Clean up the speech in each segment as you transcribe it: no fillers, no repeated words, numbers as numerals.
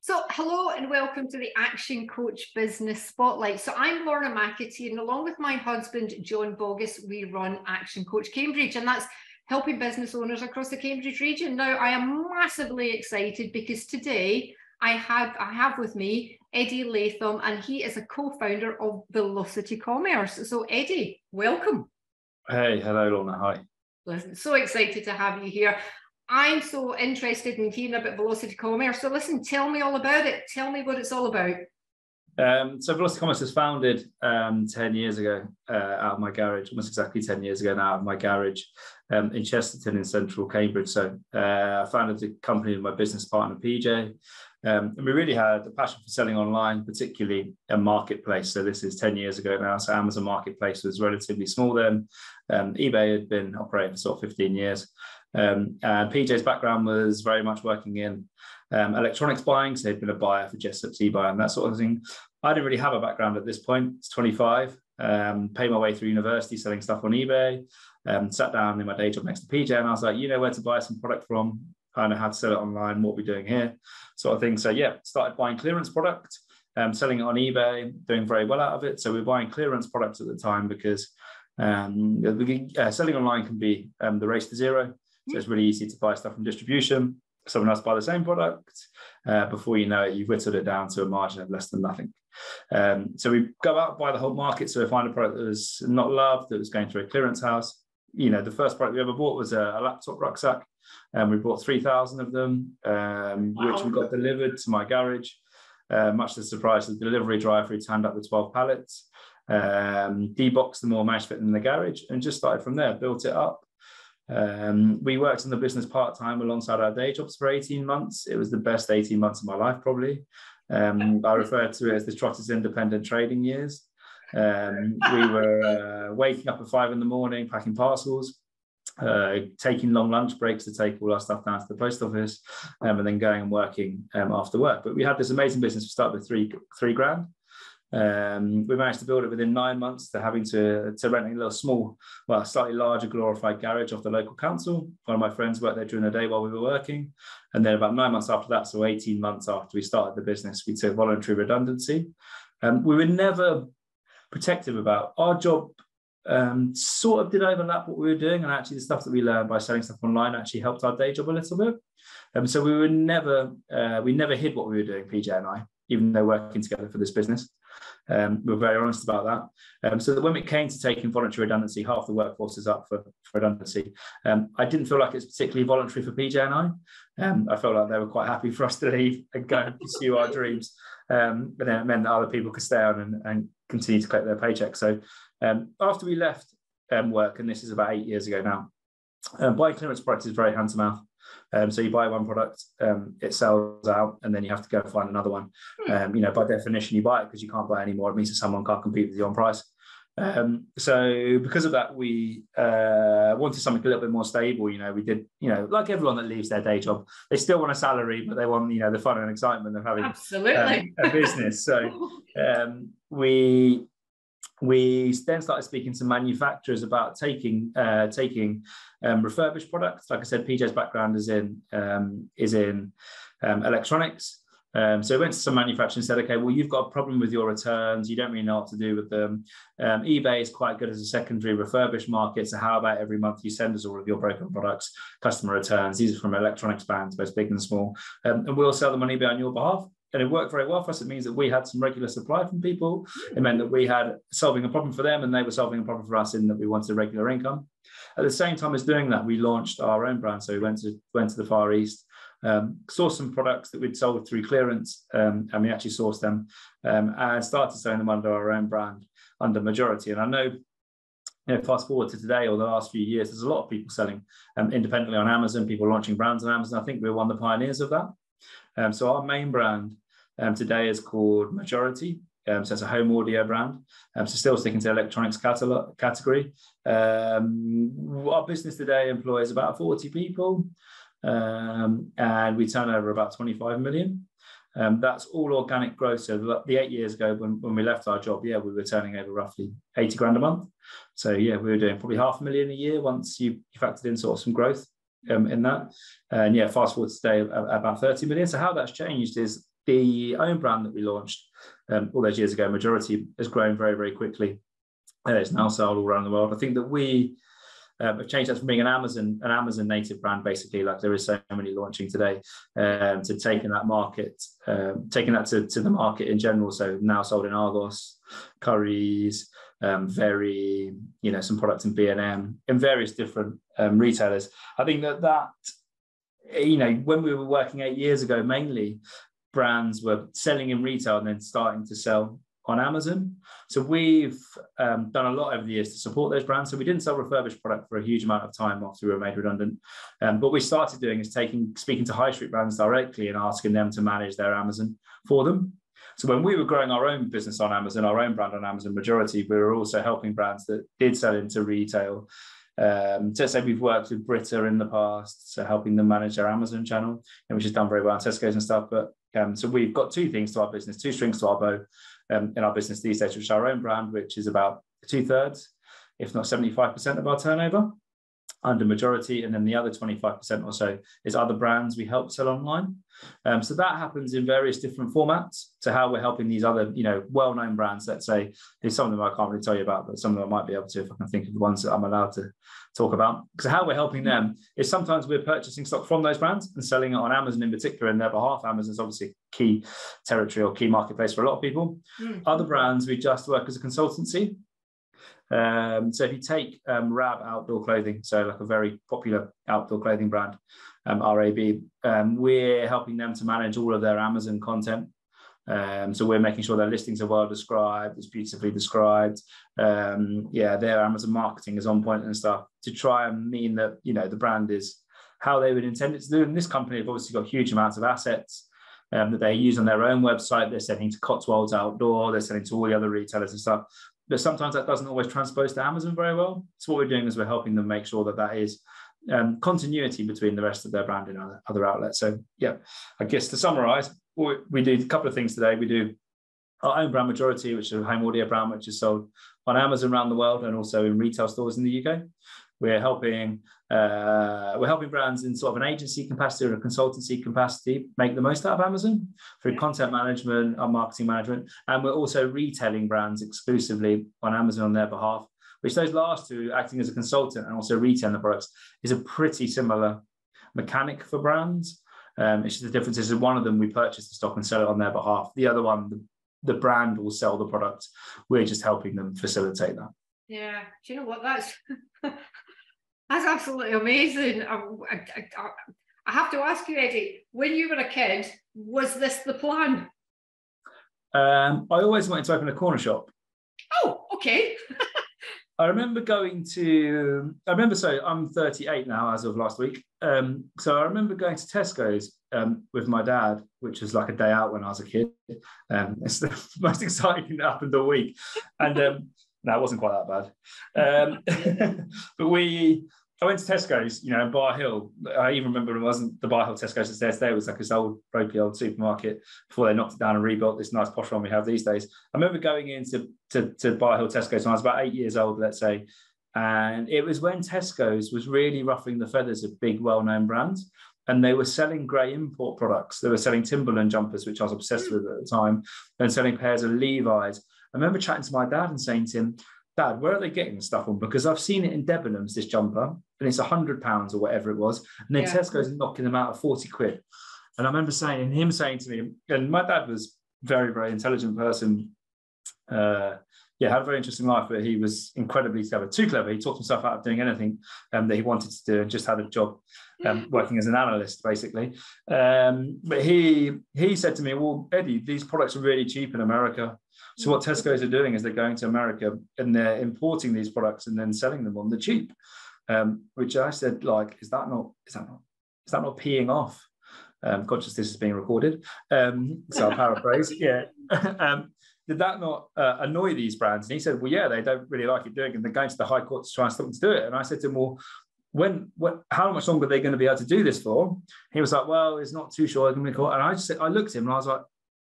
So hello and welcome to the Action Coach Business Spotlight. So I'm Lorna McAtee, and along with my husband, John Bogus, we run Action Coach Cambridge, and that's helping business owners across the Cambridge region. Now, I am massively excited because today I have with me Eddie Latham, and he is a co-founder of Velocity Commerce. So Eddie, welcome. Hey, hello Lorna, hi. Listen, so excited to have you here. I'm so interested in hearing about Velocity Commerce. So listen, tell me all about it. Tell me what it's all about. So Velocity Commerce was founded 10 years ago out of my garage, almost exactly 10 years ago now, out of my garage in Chesterton in central Cambridge. So I founded the company with my business partner, PJ. And we really had a passion for selling online, particularly a marketplace. So this is 10 years ago now. So Amazon Marketplace was relatively small then. eBay had been operating for sort of 15 years. And PJ's background was very much working in electronics buying. So he'd been a buyer for Jessup's, eBay and that sort of thing. I didn't really have a background at this point. It's 25, paid my way through university selling stuff on eBay, sat down in my day job next to PJ and I was like, you know where to buy some product from? I know how to sell it online, what we're doing here, sort of thing. So yeah, started buying clearance product, selling it on eBay, doing very well out of it. So we're buying clearance products at the time because selling online can be the race to zero. So it's really easy to buy stuff from distribution. Someone else buy the same product. Before you know it, you've whittled it down to a margin of less than nothing. So we go out and buy the whole market. So we find a product that was not loved, that was going through a clearance house. You know, the first product we ever bought was a laptop rucksack. And we bought 3,000 of them, which we got delivered to my garage. Much to the surprise of the delivery driver, who turned up with 12 pallets, deboxed them all, managed to fit them in the garage, and just started from there, built it up. We worked in the business part-time alongside our day jobs for 18 months. It was the best 18 months of my life, probably. I refer to it as the Trotter Independent Trading years. We were waking up at 5 a.m, packing parcels, taking long lunch breaks to take all our stuff down to the post office, and then going and working after work. But we had this amazing business. We started with three grand. We managed to build it within 9 months to having to rent a little small, well, slightly larger glorified garage off the local council. One of my friends worked there during the day while we were working. And then about 9 months after that, so 18 months after we started the business, we took voluntary redundancy. We were never protective about our job. Sort of did overlap what we were doing, and actually the stuff that we learned by selling stuff online actually helped our day job a little bit. So we never hid what we were doing, PJ and I, even though working together for this business. We were very honest about that. So that when it came to taking voluntary redundancy, half the workforce is up for redundancy. I didn't feel like it's particularly voluntary for PJ and I. I felt like they were quite happy for us to leave and go and pursue our dreams. But then it meant that other people could stay on and continue to collect their paycheck. So after we left work, and this is about 8 years ago now, buying clearance products is very hand to mouth. So you buy one product, it sells out, and then you have to go and find another one. You know, by definition, you buy it because you can't buy any more. It means that someone can't compete with you on price. So because of that, we wanted something a little bit more stable. You know, we did, you know, like everyone that leaves their day job, they still want a salary, but they want, you know, the fun and excitement of having a business. So we then started speaking to manufacturers about taking refurbished products. Like I said, PJ's background is in electronics. So we went to some manufacturers and said, okay, well, you've got a problem with your returns. You don't really know what to do with them. eBay is quite good as a secondary refurbished market. So how about every month you send us all of your broken products, customer returns. These are from electronics brands, both big and small. And we'll sell them on eBay on your behalf. And it worked very well for us. It means that we had some regular supply from people. It meant that we had solving a problem for them and they were solving a problem for us in that we wanted a regular income. At the same time as doing that, we launched our own brand. So we went to the Far East, saw some products that we'd sold through clearance, and we actually sourced them and started selling them under our own brand, under Majority. And I know, you know, fast forward to today or the last few years, there's a lot of people selling independently on Amazon, people launching brands on Amazon. I think we're one of the pioneers of that. So our main brand today is called Majority. So it's a home audio brand. So still sticking to electronics category. Our business today employs about 40 people, and we turn over about 25 million. That's all organic growth. So the 8 years ago when we left our job, we were turning over roughly 80 grand a month. So we were doing probably 500,000 a year once you factored in sort of some growth in that. And fast forward to today, about 30 million. So how that's changed is the own brand that we launched all those years ago, Majority, has grown very, very quickly. It's now sold all around the world. I think that we have changed that from being an Amazon native brand, basically, like there is so many launching today, to taking that market, taking that to the market in general. So now sold in Argos, Currys, Very, some products in B&M, in various different retailers. I think that when we were working 8 years ago, mainly brands were selling in retail and then starting to sell on Amazon. So we've done a lot over the years to support those brands. So we didn't sell refurbished product for a huge amount of time after we were made redundant. But what we started doing is speaking to high street brands directly and asking them to manage their Amazon for them. So when we were growing our own business on Amazon, our own brand on Amazon, Majority, we were also helping brands that did sell into retail. So say we've worked with Brita in the past, so helping them manage their Amazon channel, which has done very well on Tescos and stuff. But so we've got two things to our business, two strings to our bow in our business these days, which is our own brand, which is about 2/3, if not 75% of our turnover under Majority. And then the other 25% or so is other brands we help sell online. So that happens in various different formats to how we're helping these other, well-known brands. Let's say, some of them I can't really tell you about, but some of them I might be able to if I can think of the ones that I'm allowed to talk about. Because how we're helping them is sometimes we're purchasing stock from those brands and selling it on Amazon in particular in their behalf. Amazon's obviously a key territory or key marketplace for a lot of people. Other brands, we just work as a consultancy. So if you take RAB Outdoor Clothing, so like a very popular outdoor clothing brand, RAB, we're helping them to manage all of their Amazon content. So we're making sure their listings are well described, it's beautifully described. Their Amazon marketing is on point and stuff to try and mean that, the brand is how they would intend it to do. And this company have obviously got huge amounts of assets that they use on their own website. They're selling to Cotswolds Outdoor, they're selling to all the other retailers and stuff. But sometimes that doesn't always transpose to Amazon very well. So what we're doing is we're helping them make sure that is continuity between the rest of their brand and other outlets. So I guess to summarize, we do a couple of things today. We do our own brand Majority, which is a home audio brand, which is sold on Amazon around the world and also in retail stores in the UK. We're helping brands in sort of an agency capacity or a consultancy capacity make the most out of Amazon through content management and marketing management. And we're also retailing brands exclusively on Amazon on their behalf, which those last two, acting as a consultant and also retailing the products, is a pretty similar mechanic for brands. It's just the difference is that one of them we purchase the stock and sell it on their behalf. The other one, the brand will sell the product. We're just helping them facilitate that. Yeah, do you know what? That's absolutely amazing. I have to ask you, Eddie, when you were a kid, was this the plan? I always wanted to open a corner shop. Oh, okay. I remember so I'm 38 now as of last week. So I remember going to Tesco's with my dad, which was like a day out when I was a kid. It's the most exciting thing that happened all week. And no, it wasn't quite that bad. But I went to Tesco's, in Barhill. I even remember it wasn't the Barhill Tesco's that's there today. It was like this old, ropey old supermarket before they knocked it down and rebuilt this nice posh one we have these days. I remember going into Barhill Tesco's when I was about 8 years old, let's say. And it was when Tesco's was really ruffling the feathers of big, well-known brands. And they were selling grey import products. They were selling Timberland jumpers, which I was obsessed with at the time, and selling pairs of Levi's. I remember chatting to my dad and saying to him, Dad, where are they getting this stuff from? Because I've seen it in Debenhams, this jumper, and it's £100 or whatever it was. And then Tesco's knocking them out of 40 quid. And I remember him saying to me, and my dad was a very, very intelligent person. Had a very interesting life, but he was incredibly clever, too clever. He talked himself out of doing anything that he wanted to do and just had a job working as an analyst, basically. But he said to me, well, Eddie, these products are really cheap in America. So what Tesco's are doing is they're going to America and they're importing these products and then selling them on the cheap. Which I said, like, is that not peeing off? Conscious this is being recorded. So I'll paraphrase. Did that not annoy these brands? And he said, well, yeah, they don't really like it doing it, and they're going to the High Court to try and stop them to do it. And I said to him, well, how much longer are they going to be able to do this for? He was like, well, it's not too sure. And I looked at him and I was like,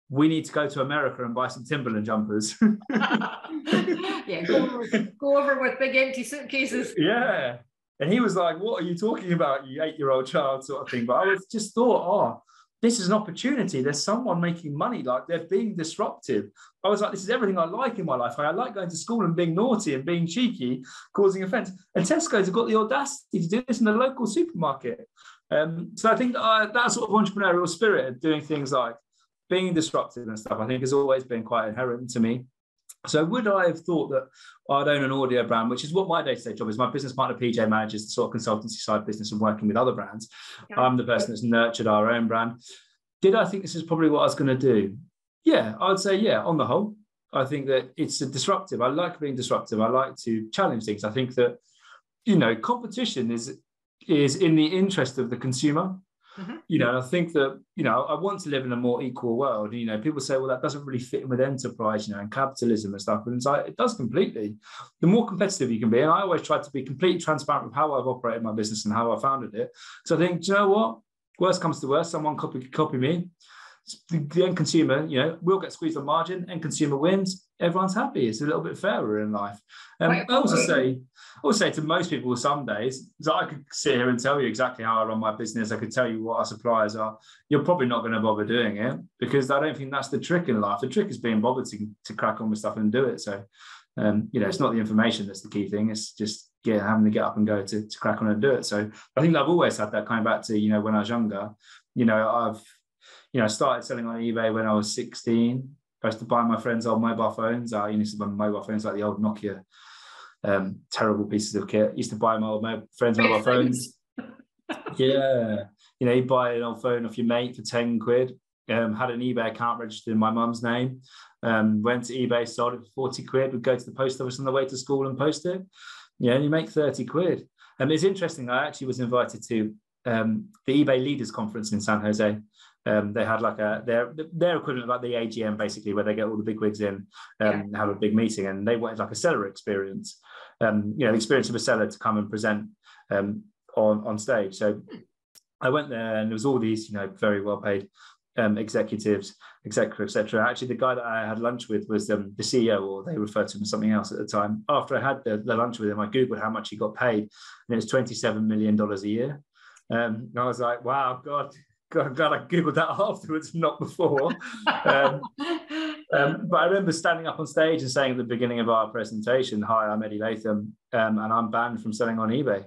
we need to go to America and buy some Timberland jumpers. Go over with big empty suitcases. Yeah. And he was like, what are you talking about, you 8-year-old child, sort of thing. But I was just thought, this is an opportunity. There's someone making money, like they're being disruptive. I was like, this is everything I like in my life. I like going to school and being naughty and being cheeky, causing offence. And Tesco's have got the audacity to do this in the local supermarket. So I think that sort of entrepreneurial spirit of doing things like being disruptive and stuff, I think has always been quite inherent to me. So would I have thought that I'd own an audio brand, which is what my day-to-day job is. My business partner, PJ, manages the sort of consultancy side business and working with other brands. Okay. I'm the person that's nurtured our own brand. Did I think this is probably what I was going to do? Yeah, I would say, yeah, on the whole. I think that it's a disruptive. I like being disruptive. I like to challenge things. I think that, competition is in the interest of the consumer. Mm-hmm. I think that, I want to live in a more equal world. People say, well, that doesn't really fit in with enterprise, and capitalism and stuff. And it's like, it does completely. The more competitive you can be, and I always try to be completely transparent with how I've operated my business and how I founded it. So I think, do you know what? Worst comes to worst, someone copy me. The end consumer, we'll get squeezed on margin, end consumer wins, everyone's happy. It's a little bit fairer in life. I also say to most people some days, so I could sit here and tell you exactly how I run my business. I could tell you what our suppliers are. You're probably not going to bother doing it, because I don't think that's the trick in life. The trick is being bothered to crack on with stuff and do it. So, it's not the information that's the key thing. It's just having to get up and go to crack on and do it. So I think I've always had that, coming back to, when I was younger. I started selling on eBay when I was 16. I used to buy my friends' old mobile phones. I used to buy mobile phones like the old Nokia, terrible pieces of kit. I used to buy my old friends' mobile phones. Yeah. You buy an old phone off your mate for 10 quid. Had an eBay account registered in my mum's name. Went to eBay, sold it for 40 quid. Would go to the post office on the way to school and post it. And you make 30 quid. It's interesting. I actually was invited to the eBay Leaders Conference in San Jose. They had like their equivalent of like the AGM, basically, where they get all the big wigs in and have a big meeting, and they wanted like a seller experience, the experience of a seller to come and present on stage. So I went there, and there was all these, very well paid executives, etc. Actually, the guy that I had lunch with was the CEO, or they referred to him as something else at the time. After I had the lunch with him, I Googled how much he got paid, and it was $27 million a year. And I was like, wow, God, I'm glad I Googled that afterwards, not before. But I remember standing up on stage and saying at the beginning of our presentation, hi, I'm Eddie Latham, and I'm banned from selling on eBay,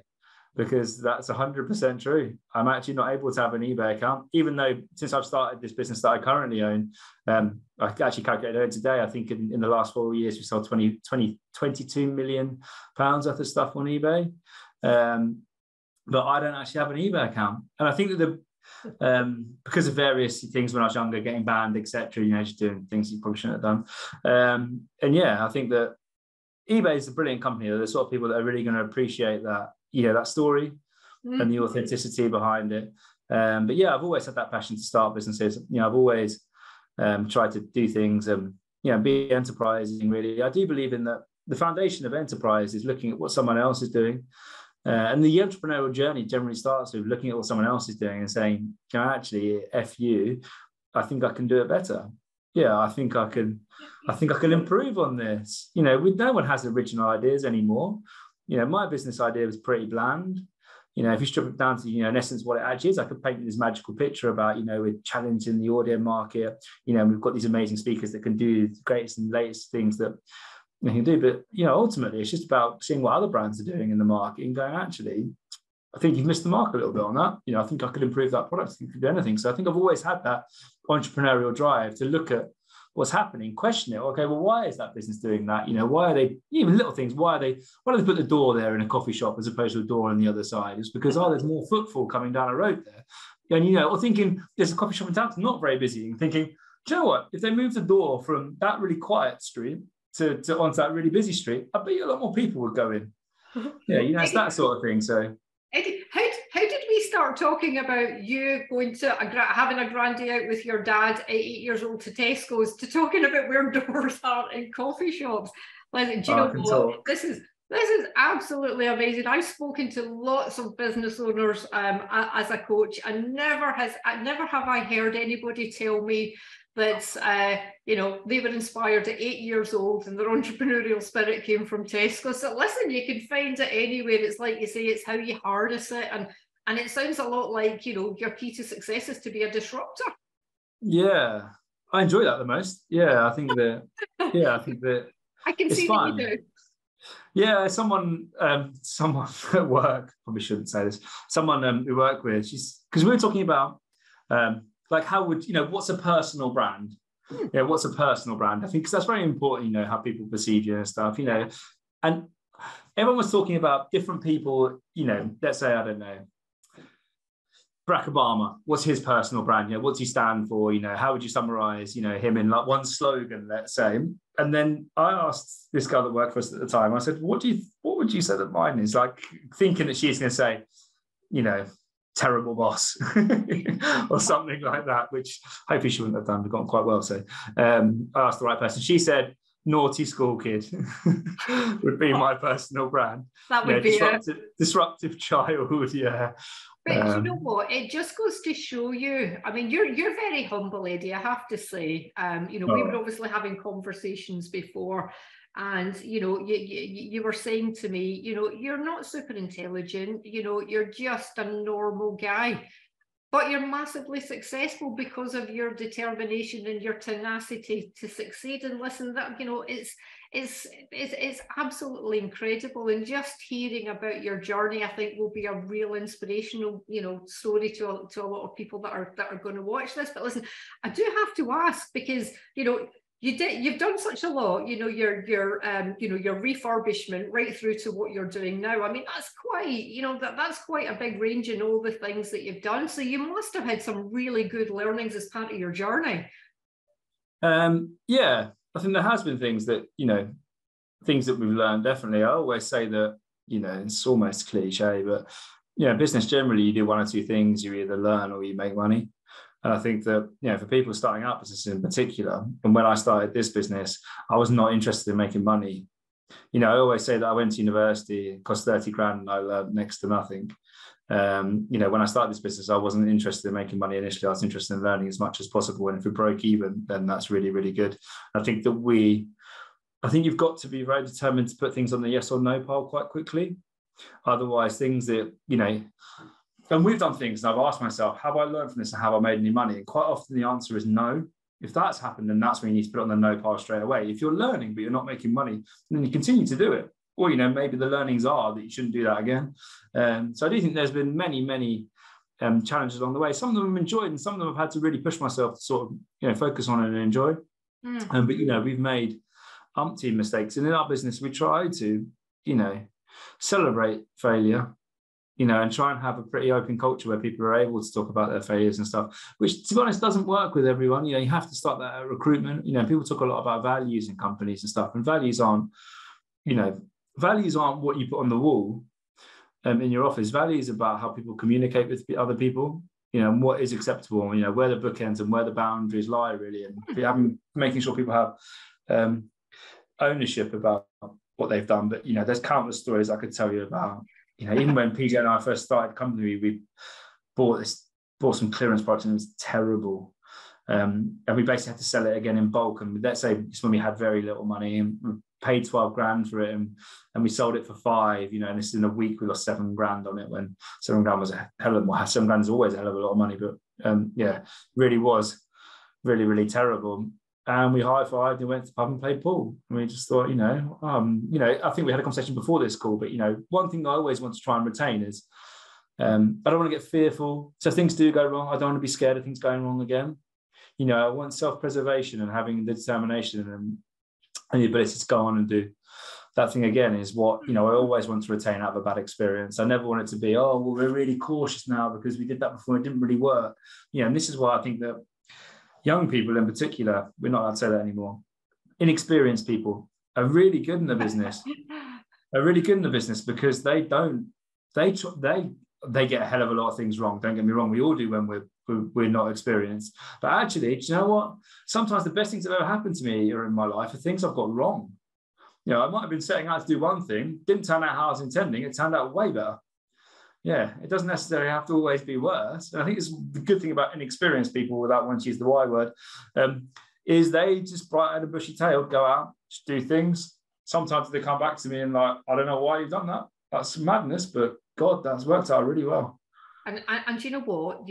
because that's 100% true. I'm actually not able to have an eBay account, even though since I've started this business that I currently own, I actually calculated it today. I think in the last 4 years, we sold 22 million pounds worth of stuff on eBay. But I don't actually have an eBay account. And I think that because of various things when I was younger, getting banned, etc., just doing things you probably shouldn't have done. I think that eBay is a brilliant company. They're the sort of people that are really going to appreciate that, that story and the authenticity behind it. But I've always had that passion to start businesses. I've always tried to do things and, be enterprising, really. I do believe in that the foundation of enterprise is looking at what someone else is doing. And the entrepreneurial journey generally starts with looking at what someone else is doing and saying, actually, F you, I think I can do it better. Yeah, I think I can improve on this. No one has original ideas anymore. My business idea was pretty bland. If you strip it down to, in essence, what it actually is, I could paint this magical picture about, we're challenging the audio market. We've got these amazing speakers that can do the greatest and latest things that you can do, but ultimately it's just about seeing what other brands are doing in the market and going, actually, I think you've missed the mark a little bit on that. I think I could improve that product. I think I could do anything. So I think I've always had that entrepreneurial drive to look at what's happening, question it. Okay, well, why is that business doing that? Why are they, even little things, why do they put the door there in a coffee shop as opposed to a door on the other side? It's because, there's more footfall coming down a road there. And, or thinking there's a coffee shop in town that's not very busy, and thinking, do you know what, if they move the door from that really quiet street to onto that really busy street, I bet you a lot more people would go in. It's that sort of thing. So, Eddie, how did we start talking about you going to having a grand day out with your dad at 8 years old to Tesco's, to talking about where doors are in coffee shops? Like, do you know what? This is absolutely amazing. I've spoken to lots of business owners as a coach, and never have I heard anybody tell me that they were inspired at 8 years old and their entrepreneurial spirit came from Tesco. So listen, you can find it anywhere. It's like you say, it's how you harness it. And And it sounds a lot like, you know, your key to success is to be a disruptor. Yeah, I enjoy that the most. Yeah, I think that I can it's see that fun. you do. Yeah, someone at work, probably shouldn't say this. Someone we work with, because we were talking about like how would, you know, what's a personal brand? Yeah, what's a personal brand? I think because that's very important, you know, how people perceive you and stuff, you know. And everyone was talking about different people, you know, let's say, I don't know, Barack Obama, what's his personal brand? You know, what does he stand for? You know, how would you summarize, you know, him in like one slogan, let's say? And then I asked this girl that worked for us at the time, I said, what would you say that mine is? Like thinking that she's going to say, you know, terrible boss or something like that, which hopefully she wouldn't have done. We've gotten quite well. So I asked the right person. She said, naughty school kid would be my personal brand. That would be disruptive child. Yeah. But you know what? It just goes to show you. I mean, you're very humble, Eddie, I have to say. You know, we were obviously having conversations before, and you know, you were saying to me, you know, you're not super intelligent. You know, you're just a normal guy, but you're massively successful because of your determination and your tenacity to succeed. And listen, that, you know, it's absolutely incredible. And just hearing about your journey, I think, will be a real inspirational, you know, story to a lot of people that are going to watch this. But listen, I do have to ask, because, you know, you've done such a lot, you know, your refurbishment right through to what you're doing now. I mean, that's quite, you know, that's quite a big range in all the things that you've done. So you must have had some really good learnings as part of your journey. Yeah, I think there has been things that, you know, things that we've learned, definitely. I always say that, you know, it's almost cliche, but, you know, business generally, you do one or two things, you either learn or you make money. And I think that, you know, for people starting out business in particular, and when I started this business, I was not interested in making money. You know, I always say that I went to university, it cost 30 grand, and I learned next to nothing. You know, when I started this business, I wasn't interested in making money initially. I was interested in learning as much as possible. And if we broke even, then that's really, really good. I think you've got to be very determined to put things on the yes or no pile quite quickly. Otherwise, things that, you know, and we've done things, and I've asked myself, have I learned from this and have I made any money? And quite often the answer is no. If that's happened, then that's when you need to put it on the no pile straight away. If you're learning, but you're not making money, then you continue to do it. Or, you know, maybe the learnings are that you shouldn't do that again. So I do think there's been many, many challenges along the way. Some of them I've enjoyed, and some of them I've had to really push myself to sort of, you know, focus on and enjoy. But, you know, we've made umpteen mistakes. And in our business, we try to, you know, celebrate failure, you know, and try and have a pretty open culture where people are able to talk about their failures and stuff, which, to be honest, doesn't work with everyone. You know, you have to start that at recruitment. You know, people talk a lot about values in companies and stuff, and values aren't what you put on the wall in your office. Values about how people communicate with other people, you know, and what is acceptable, you know, where the bookends and where the boundaries lie, really, and making sure people have ownership about what they've done. But, you know, there's countless stories I could tell you about. You know, even when PJ and I first started the company, we bought some clearance products, and it was terrible. And we basically had to sell it again in bulk. And let's say it's when we had very little money, and we paid 12 grand for it, and we sold it for 5, you know, and this in a week we lost 7 grand on it, when 7 grand was a hell of a lot. 7 grand is always a hell of a lot of money, but yeah, really was really, really terrible. And we high-fived and went to the pub and played pool. And we just thought, you know, I think we had a conversation before this call, but, you know, one thing I always want to try and retain is I don't want to get fearful. So things do go wrong. I don't want to be scared of things going wrong again. You know, I want self-preservation and having the determination and the ability to go on and do that thing again is what, you know, I always want to retain out of a bad experience. I never want it to be, oh, well, we're really cautious now because we did that before, it didn't really work. You know, and this is why I think that young people in particular, we're not allowed to say that anymore, inexperienced people are really good in the business. Because they get a hell of a lot of things wrong. Don't get me wrong, we all do when we're not experienced. But actually, do you know what? Sometimes the best things that ever happened to me or in my life are things I've got wrong. You know, I might have been setting out to do one thing, didn't turn out how I was intending, it turned out way better. Yeah, it doesn't necessarily have to always be worse. And I think it's the good thing about inexperienced people, without wanting to use the Y word, is they just bright-eyed and bushy-tailed, go out, just do things. Sometimes they come back to me and like, I don't know why you've done that. That's madness, but God, that's worked out really well. And you know what,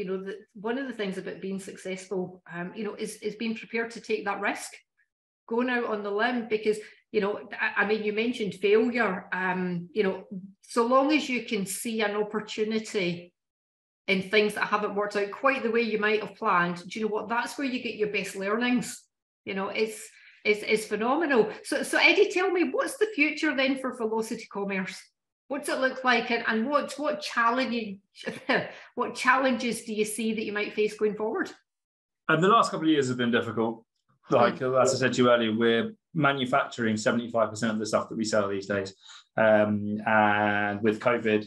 one of the things about being successful, is being prepared to take that risk, going out on the limb, because, I mean, you mentioned failure, so long as you can see an opportunity in things that haven't worked out quite the way you might have planned, do you know what, that's where you get your best learnings. It's phenomenal. So Eddie, tell me, what's the future then for Velocity Commerce? What's it look like, and what challenges do you see that you might face going forward? And the last couple of years have been difficult. Like, as I said to you earlier, we're manufacturing 75% of the stuff that we sell these days. And with COVID,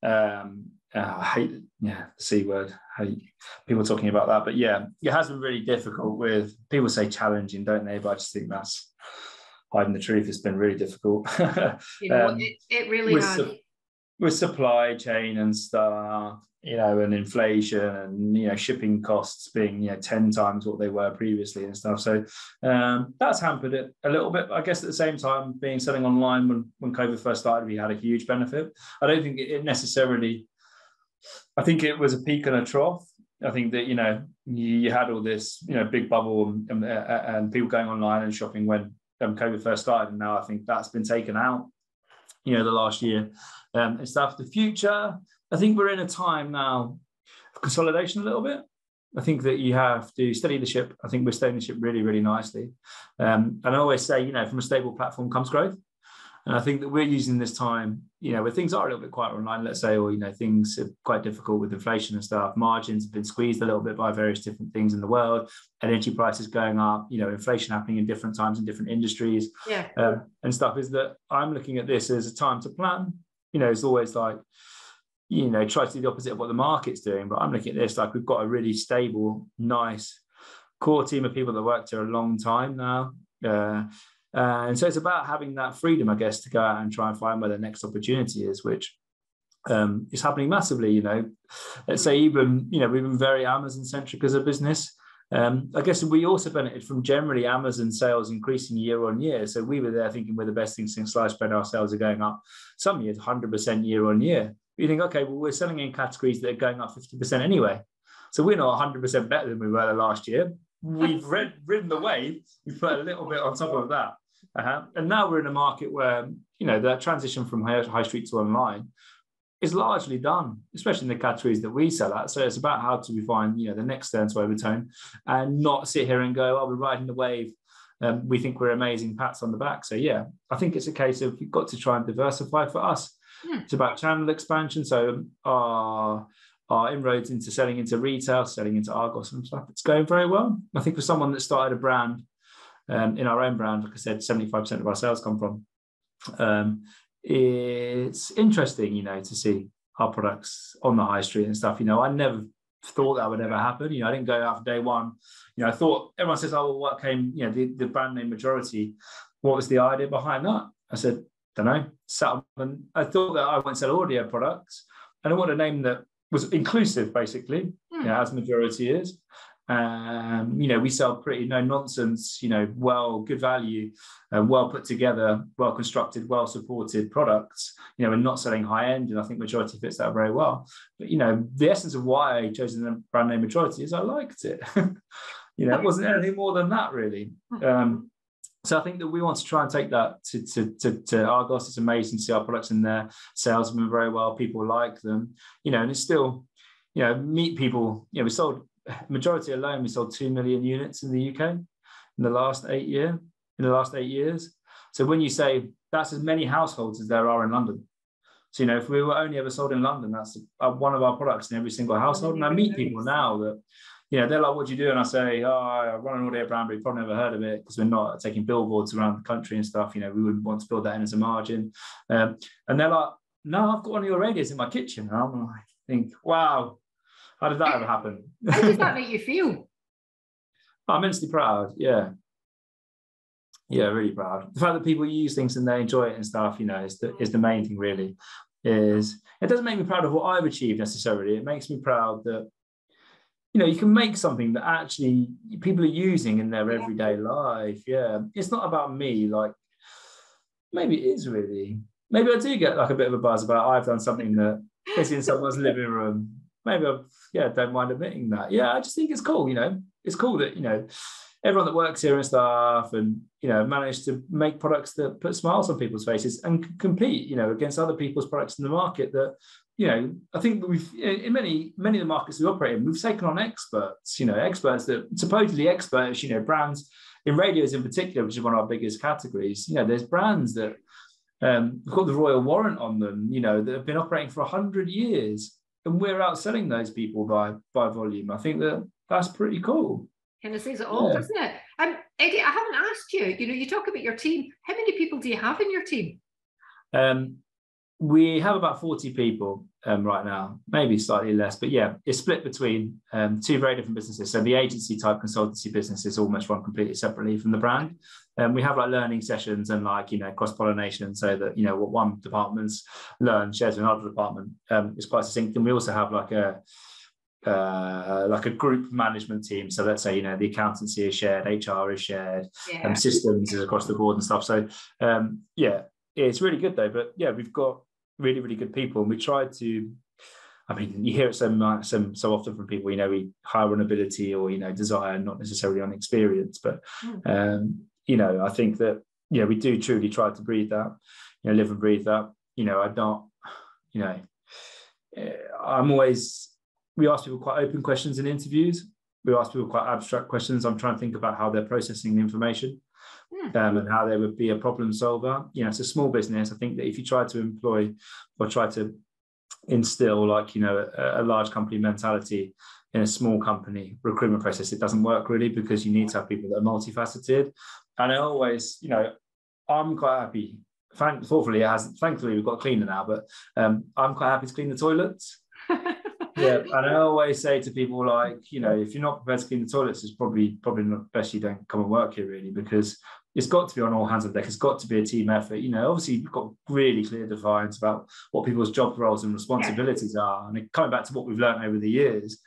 I hate the C word, hate people talking about that. But yeah, it has been really difficult. With people say challenging, don't they? But I just think that's hiding the truth. It's been really difficult. It really has. With supply chain and stuff, and inflation and, shipping costs being, 10 times what they were previously and stuff. So that's hampered it a little bit. But I guess at the same time, selling online when COVID first started, we had a huge benefit. I don't think it necessarily, I think it was a peak and a trough. I think that, you had all this, big bubble and people going online and shopping when COVID first started. And now I think that's been taken out, the last year and stuff. The future, I think we're in a time now of consolidation a little bit. I think that you have to steady the ship. I think we're steadying the ship really, really nicely. And I always say, from a stable platform comes growth. And I think that we're using this time, where things are a little bit quieter online, let's say, or, things are quite difficult with inflation and stuff. Margins have been squeezed a little bit by various different things in the world, energy prices going up, inflation happening in different times in different industries and stuff. Is that I'm looking at this as a time to plan. It's always like, try to do the opposite of what the market's doing. But I'm looking at this like we've got a really stable, nice core team of people that worked here a long time now. And so it's about having that freedom, I guess, to go out and try and find where the next opportunity is, which is happening massively. Let's say even, we've been very Amazon centric as a business. I guess we also benefited from generally Amazon sales increasing year on year. So we were there thinking we're the best thing since sliced bread. Our sales are going up some years 100% year on year. You think, okay, well, we're selling in categories that are going up 50% anyway. So we're not 100% better than we were last year. We've ridden the wave. We've put a little bit on top of that. And now we're in a market where, that transition from high street to online is largely done, especially in the categories that we sell at. So it's about how do we find, the next turn to overtone and not sit here and go, oh, we're riding the wave. We think we're amazing, pats on the back. So yeah, I think it's a case of you've got to try and diversify. For us. It's about channel expansion. So our inroads into selling into retail, selling into Argos and stuff, it's going very well. I think for someone that started a brand, in our own brand, like I said, 75% of our sales come from. It's interesting, to see our products on the high street and stuff. I never thought that would ever happen. I didn't go out for day one. I thought everyone says, oh, well, what came, the brand name Majority. What was the idea behind that? I said, don't know. Sat up and I thought that I wouldn't sell audio products. And I wanted a name that was inclusive, basically, as Majority is. We sell pretty no nonsense, good value, well put together, well constructed, well supported products. We're not selling high end, and I think Majority fits that very well. But the essence of why I chose the brand name Majority is I liked it. It wasn't anything more than that, really. So I think that we want to try and take that to Argos. It's amazing to see our products in there. Sales have been very well. People like them, and it's still, meet people. We sold Majority alone. We sold 2 million units in the UK in the last 8 years. So when you say that's as many households as there are in London. So, if we were only ever sold in London, that's one of our products in every single household. And I meet people now that, they're like, what do you do? And I say, oh, I run an audio brand, but you've probably never heard of it because we're not taking billboards around the country and stuff. We wouldn't want to build that in as a margin. And they're like, no, I've got one of your radios in my kitchen. And I'm like, think, wow, how did that ever happen? How does that make you feel? I'm immensely proud. Yeah. Yeah, really proud. The fact that people use things and they enjoy it and stuff, is the main thing really. It doesn't make me proud of what I've achieved necessarily. It makes me proud that, you can make something that actually people are using in their everyday life. Yeah. It's not about me. Like, maybe it is really. Maybe I do get like a bit of a buzz about I've done something that is in someone's living room. maybe I don't mind admitting that. Yeah, I just think it's cool, it's cool that, everyone that works here and stuff and, managed to make products that put smiles on people's faces and compete, against other people's products in the market that, I think we've, in many of the markets we operate in, we've taken on experts, experts that supposedly experts, brands in radios in particular, which is one of our biggest categories. There's brands that have got the royal warrant on them, that have been operating for 100 years, and we're outselling those people by volume. I think that's pretty cool. Kind of says it all, doesn't it? Eddie, I haven't asked you, you talk about your team. How many people do you have in your team? We have about 40 people right now, maybe slightly less, but yeah, it's split between two very different businesses. So the agency type consultancy business is almost run completely separately from the brand. We have like learning sessions and like, cross-pollination, so that, what one department's learned shares with another department. It's quite succinct. And we also have like a group management team. So let's say, the accountancy is shared, HR is shared, systems is across the board and stuff. So it's really good though. But yeah, we've got really, really good people. And we try to, you hear it so often from people, we hire on ability or, desire, not necessarily on experience. But, I think that, we do truly try to breathe that, live and breathe that. We ask people quite open questions in interviews. We ask people quite abstract questions. I'm trying to think about how they're processing the information. And how they would be a problem solver. It's a small business. I think that if you try to employ or try to instill like, a large company mentality in a small company recruitment process, it doesn't work really, because you need to have people that are multifaceted. And I always, I'm quite happy. Thankfully, we've got a cleaner now, but I'm quite happy to clean the toilets. Yeah, and I always say to people, like, if you're not prepared to clean the toilets, it's probably not best you don't come and work here, really, because it's got to be on all hands on deck. It's got to be a team effort. Obviously, you've got really clear defines about what people's job roles and responsibilities are. And coming back to what we've learned over the years,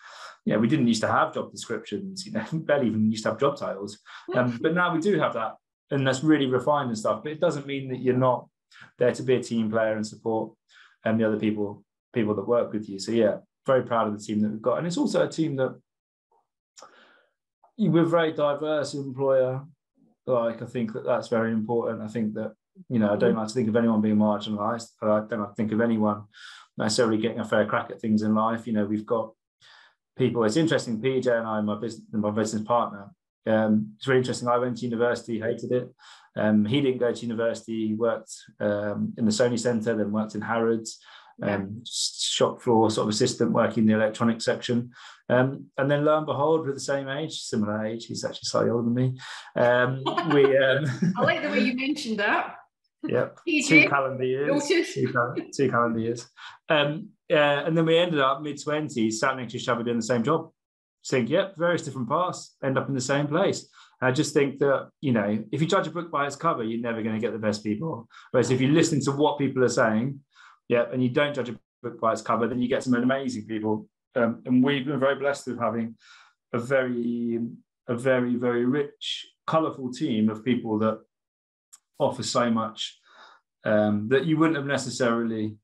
we didn't used to have job descriptions, barely even used to have job titles. But now we do have that, and that's really refined and stuff. But it doesn't mean that you're not there to be a team player and support the other people that work with you. So yeah, very proud of the team that we've got. And it's also a team that we're a very diverse employer. Like, I think that's very important. I think that, I don't like to think of anyone being marginalised. I don't like to think of anyone necessarily getting a fair crack at things in life. We've got people. It's interesting. PJ and I, my business partner, it's really interesting. I went to university, hated it. He didn't go to university. He worked in the Sony Centre, then worked in Harrods. Shop floor sort of assistant working in the electronics section, and then lo and behold, we're the same age, similar age. He's actually slightly older than me. I like the way you mentioned that. Yep, 2 calendar years. 2 calendar years. And then we ended up mid-20s, sat next to each other doing the same job. Think, various different paths, end up in the same place. I just think that, if you judge a book by its cover, you're never going to get the best people. Whereas if you listen to what people are saying, and you don't judge a book by its cover, then you get some amazing people. And we've been very blessed with having a very, very rich, colourful team of people that offer so much that you wouldn't have necessarily.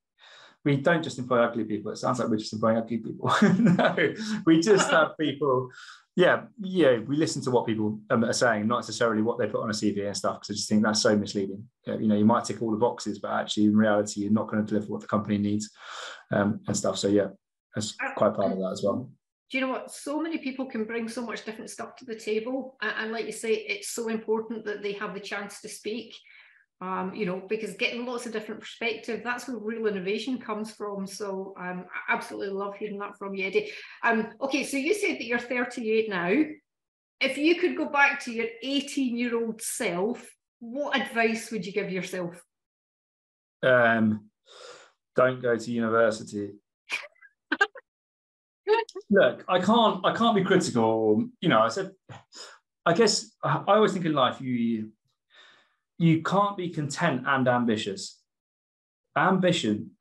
We don't just employ ugly people. It sounds like we're just employing ugly people. No, we just have people. We listen to what people are saying, not necessarily what they put on a CV and stuff, because I just think that's so misleading. You might tick all the boxes, but actually in reality, you're not going to deliver what the company needs and stuff. So that's quite part of that as well. Do you know what? So many people can bring so much different stuff to the table. And like you say, it's so important that they have the chance to speak. Because getting lots of different perspective, that's where real innovation comes from. So I absolutely love hearing that from you, Eddie. Okay, so you said that you're 38 now. If you could go back to your 18-year-old self, what advice would you give yourself? Don't go to university. Look, I can't be critical. I guess I always think in life you can't be content and ambitious. Ambition,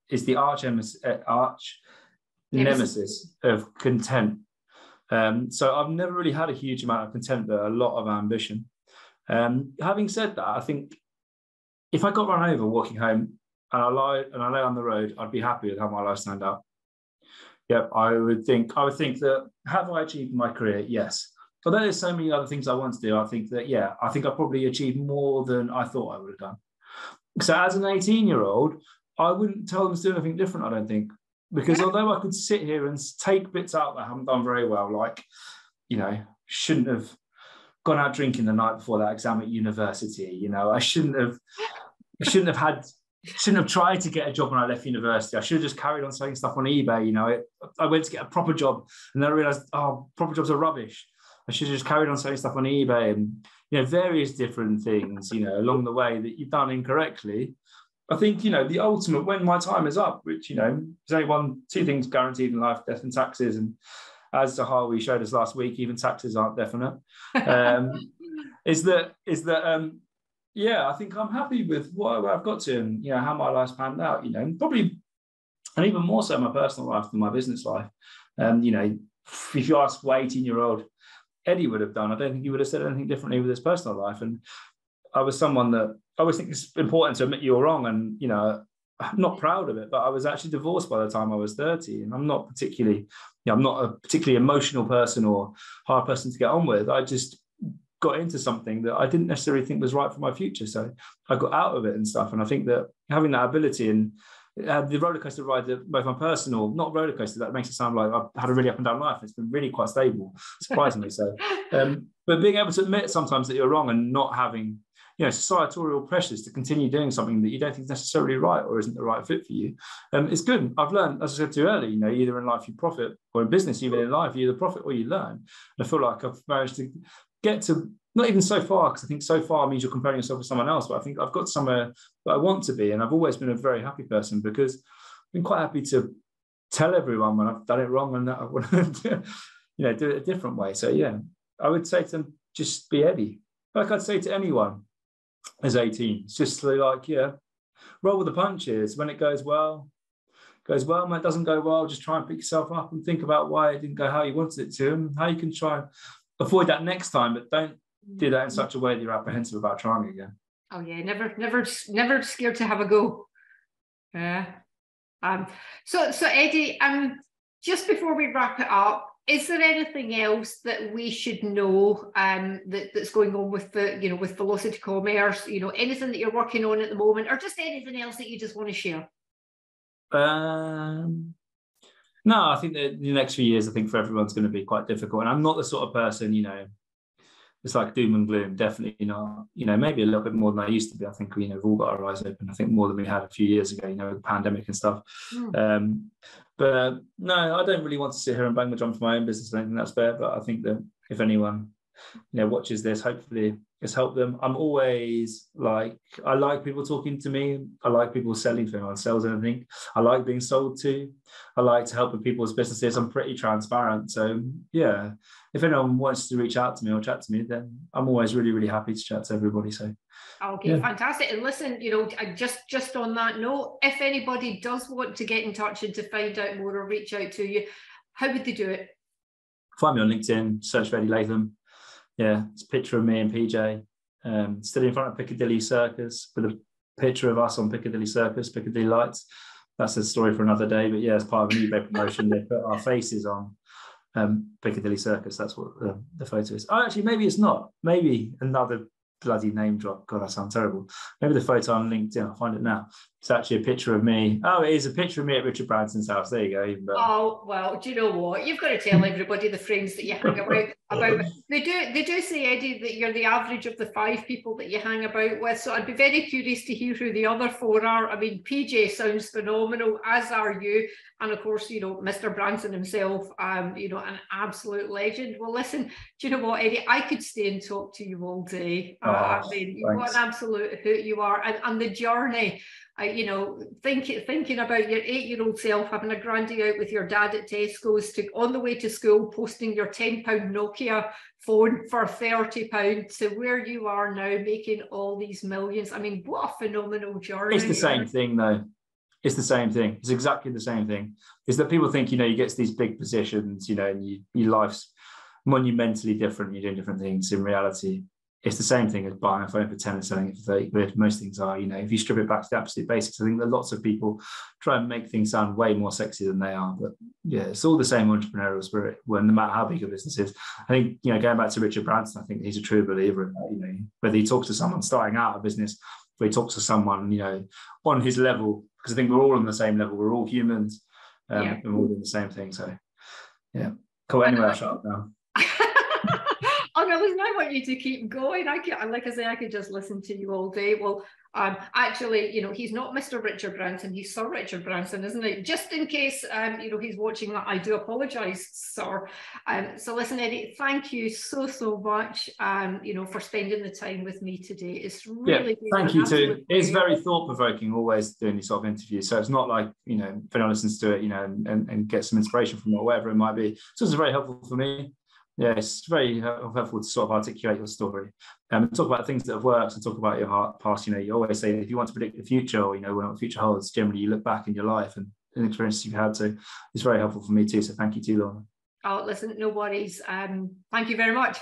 is the arch nemesis of content. So I've never really had a huge amount of content, but a lot of ambition. Having said that, I think if I got run over walking home and I lay on the road, I'd be happy with how my life turned out. Yep. I would think that, have I achieved my career? Yes. Although there's so many other things I want to do, I think that, yeah, I think I probably achieved more than I thought I would have done. So as an 18-year-old, I wouldn't tell them to do anything different, I don't think. Because although I could sit here and take bits out that I haven't done very well, like, shouldn't have gone out drinking the night before that exam at university, I shouldn't have tried to get a job when I left university. I should have just carried on selling stuff on eBay. I went to get a proper job and then I realized, proper jobs are rubbish. I should have just carried on selling stuff on eBay and, various different things, along the way that you've done incorrectly. I think, the ultimate, when my time is up, which, there's only two things guaranteed in life, death and taxes. And as Zahawi showed us last week, even taxes aren't definite. Is that I think I'm happy with what I've got to and, how my life's panned out, probably, and even more so my personal life than my business life. If you ask what 18-year-old Eddie would have done, I don't think he would have said anything differently with his personal life. And I was someone that I always think it's important to admit you're wrong. And, I'm not proud of it, but I was actually divorced by the time I was 30. And I'm not particularly, I'm not a particularly emotional person or hard person to get on with. I just got into something that I didn't necessarily think was right for my future. So I got out of it and stuff. And I think that having that ability and the roller coaster ride, that both my personal, not roller coaster, that makes it sound like I've had a really up and down life. It's been really quite stable, surprisingly so. But being able to admit sometimes that you're wrong and not having, societal pressures to continue doing something that you don't think is necessarily right or isn't the right fit for you, it's good. I've learned, as I said to you earlier, either in life you profit, or in business, even in life, you either profit or you learn. And I feel like I've managed to get to, not even so far, because I think so far means you're comparing yourself with someone else, but I think I've got somewhere that I want to be. And I've always been a very happy person because I've been quite happy to tell everyone when I've done it wrong and that I want to do it a different way. So yeah, I would say to them, just be Eddie. Like I'd say to anyone as 18, it's just like, roll with the punches. When it goes well. When it doesn't go well, just try and pick yourself up and think about why it didn't go how you wanted it to, and how you can try and avoid that next time, but don't do that in such a way that you're apprehensive about trying again. Oh yeah, never scared to have a go. Yeah. So Eddie, just before we wrap it up, is there anything else that we should know that's going on with with Velocity Commerce? Anything that you're working on at the moment, or just anything else that you just want to share? No, I think that the next few years, I think for everyone's going to be quite difficult. And I'm not the sort of person, it's like doom and gloom. Definitely not. Maybe a little bit more than I used to be. I think we've all got our eyes open. I think more than we had a few years ago, with the pandemic and stuff. But no, I don't really want to sit here and bang the drum for my own business. I don't think that's fair. But I think that if anyone, watches this, hopefully it's helped them. I'm always I like people talking to me. I like people selling to me. I sell anything. I like being sold to. I like to help with people's businesses. I'm pretty transparent. So yeah, if anyone wants to reach out to me or chat to me, then I'm always really, really happy to chat to everybody. So okay, yeah. Fantastic. And listen, just on that note, if anybody does want to get in touch and to find out more or reach out to you, how would they do it? Find me on LinkedIn, search for Eddie Latham. Yeah, it's a picture of me and PJ stood in front of Piccadilly Circus with a picture of us on Piccadilly Circus, Piccadilly Lights. That's a story for another day. But yeah, as part of an eBay promotion, they put our faces on Piccadilly Circus. That's what the photo is. Oh, actually, maybe it's not. Maybe another bloody name drop. God, that sounds terrible. Maybe the photo on LinkedIn, I'll find it now. It's actually a picture of me. Oh, it is a picture of me at Richard Branson's house. There you go. Even better. Oh, well, do you know what? You've got to tell everybody the friends that you hang about. They do say, Eddie, that you're the average of the 5 people that you hang about with. So I'd be very curious to hear who the other 4 are. I mean, PJ sounds phenomenal, as are you. And of course, Mr. Branson himself, an absolute legend. Well, listen, do you know what, Eddie? I could stay and talk to you all day. What an absolute hoot you are. And the journey, thinking about your 8-year-old self having a grandy out with your dad at Tesco's, on the way to school, posting your £10 Nokia phone for £30 to where you are now, making all these millions. I mean, what a phenomenal journey. It's the same thing, though. It's the same thing. It's exactly the same thing. Is that people think, you get to these big positions, and your life's monumentally different. You're doing different things. In reality, it's the same thing as buying a phone for 10 and selling it for 30 quid. Most things are, you know, if you strip it back to the absolute basics, I think that lots of people try and make things sound way more sexy than they are. But yeah, it's all the same entrepreneurial spirit, when no matter how big a business is. I think, you know, going back to Richard Branson, I think he's a true believer in that, you know, whether he talks to someone starting out a business, whether he talks to someone, you know, on his level, because I think we're all on the same level, we're all humans, and we're all doing the same thing. So yeah, cool. Anyway, I'll shut up now. Oh no, listen, I want you to keep going. Like I say, I could just listen to you all day. Well, actually, you know, he's not Mr. Richard Branson, he's Sir Richard Branson, isn't it? Just in case, you know, he's watching that, I do apologise, sir. So listen, Eddie, thank you so much, you know, for spending the time with me today. It's really thank you too. It's very thought-provoking always doing these sort of interviews. So it's not like, you know, if anyone listens to it, you know, and get some inspiration from it or whatever it might be. It's also very helpful for me. Yeah, it's very helpful to sort of articulate your story and talk about things that have worked and talk about your past. You know, you always say that if you want to predict the future, or, you know, what the future holds, generally you look back in your life and experiences you've had. So it's very helpful for me too. So thank you too, Lorna. Oh, listen, no worries. Thank you very much.